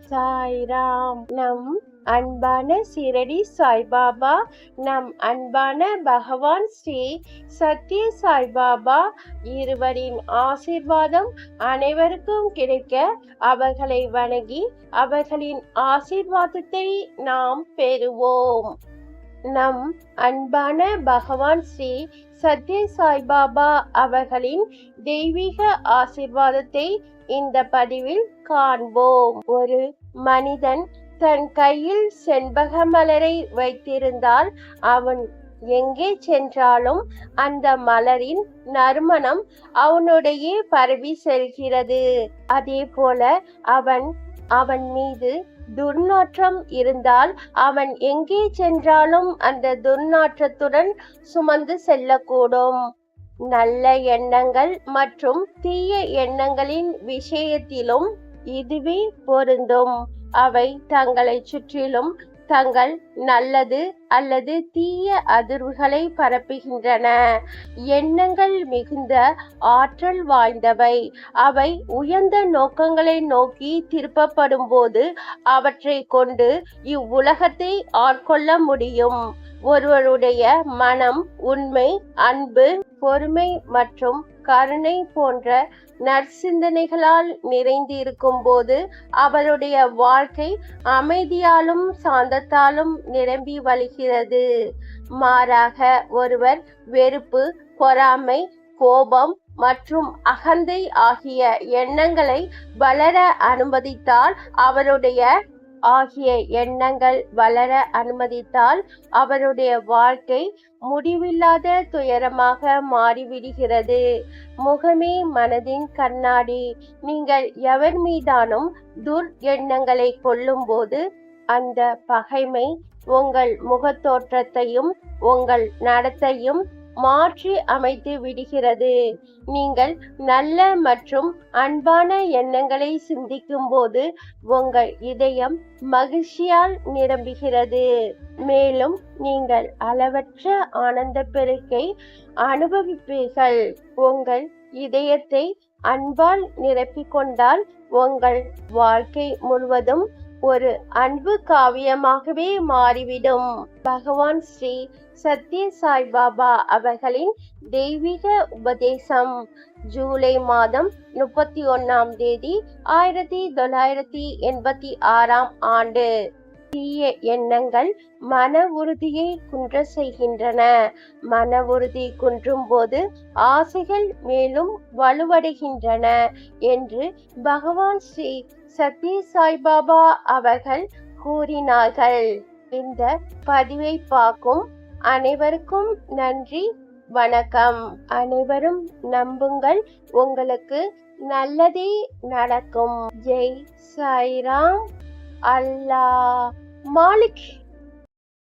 சாய்ராம். நம் அன்பான சீரடி சாய்பாபா, நம் அன்பான பகவான் ஸ்ரீ சத்ய சாய்பாபா இருவரின் ஆசீர்வாதம் அனைவருக்கும் கிடைக்க அவர்களை வணங்கி அவர்களின் ஆசீர்வாதத்தை நாம் பெறுவோம். நம் அன்பான பகவான் ஸ்ரீ சத்ய சாய்பாபா அவர்களின் தெய்வீக ஆசீர்வாதத்தை இந்த பதிவில் காண்போம். ஒரு மனிதன் தன் கையில் செண்பக மலரை வைத்திருந்தால் அவன் எங்கே சென்றாலும் அந்த மலரின் நறுமணம் அவனுடைய பரவி செல்கிறது. அதே போல அவன் மீது துர்நாற்றம் இருந்தால் அவன் எங்கே சென்றாலும் அந்த துர்நாற்றத்துடன் சுமந்து செல்லக்கூடும். நல்ல எண்ணங்கள் மற்றும் தீய எண்ணங்களின் விஷயத்திலும் இதுவே பொருந்தும். அவை தங்களை சுற்றிலும் தங்கள் நல்லது அல்லது தீய அதிர்வுகளை பரப்புகின்றன. எண்ணங்கள் மிகுந்த ஆற்றல் வாய்ந்தவை. அவை உயர்ந்த நோக்கங்களை நோக்கி திருப்பப்படும் போது அவற்றை கொண்டு இவ்வுலகத்தை ஆட்கொள்ள முடியும். ஒருவருடைய மனம் உண்மை, அன்பு, பொறுமை மற்றும் கருணை போன்ற நற்சிந்தனைகளால் நிறைந்து இருக்கும் போது அவருடைய வாழ்க்கை அமைதியாலும் சாந்தத்தாலும் நிரம்பி வழிகிறது. மாறாக ஒருவர் வெறுப்பு, பொறாமை, கோபம் மற்றும் அகந்தை ஆகிய எண்ணங்களை வளர அனுமதித்தால் அவருடைய வாழ்க்கை முடிவில்லாத துயரமாக மாறிவிடுகிறது. முகமே மனதின் கண்ணாடி. நீங்கள் எவர் மீதானும் துர் எண்ணங்களை கொள்ளும் போது அந்த பகைமை உங்கள் முகத்தோற்றத்தையும் உங்கள் நடத்தையும் மாற்றி அமைத்து விடுகிறது. நீங்கள் நல்ல மற்றும் அன்பான எண்ணங்களை சிந்திக்கும் போது உங்கள் இதயம் மகிழ்ச்சியால் நிரம்புகிறது. மேலும் நீங்கள் அளவற்ற ஆனந்த பெருக்கை அனுபவிப்பீர்கள். உங்கள் இதயத்தை அன்பால் நிரப்பிக்கொண்டால் உங்கள் வாழ்க்கை முழுவதும் ஒரு அன்பு காவியமாகவே மாறிவிடும். பகவான் ஸ்ரீ சத்ய சாய்பாபா அவர்களின் தெய்வீக உபதேசம். ஜூலை மாதம் 31 1986 ஆண்டு. தீய எண்ணங்கள் மன உறுதியை குன்ற செய்கின்றன. மன உறுதி குன்றும் போது ஆசைகள் மேலும் வலுவடைகின்றன என்று பகவான் ஸ்ரீ சத்ய சாய்பாபா அவர்கள் கூறினார்கள். இந்த பதிவை பார்க்கும் அனைவருக்கும் நன்றி, வணக்கம். அனைவரும் நம்புங்கள், உங்களுக்கு நல்லதே நடக்கும். ஜெய் சாய்ராம். அல்லாஹ் மாலிக்.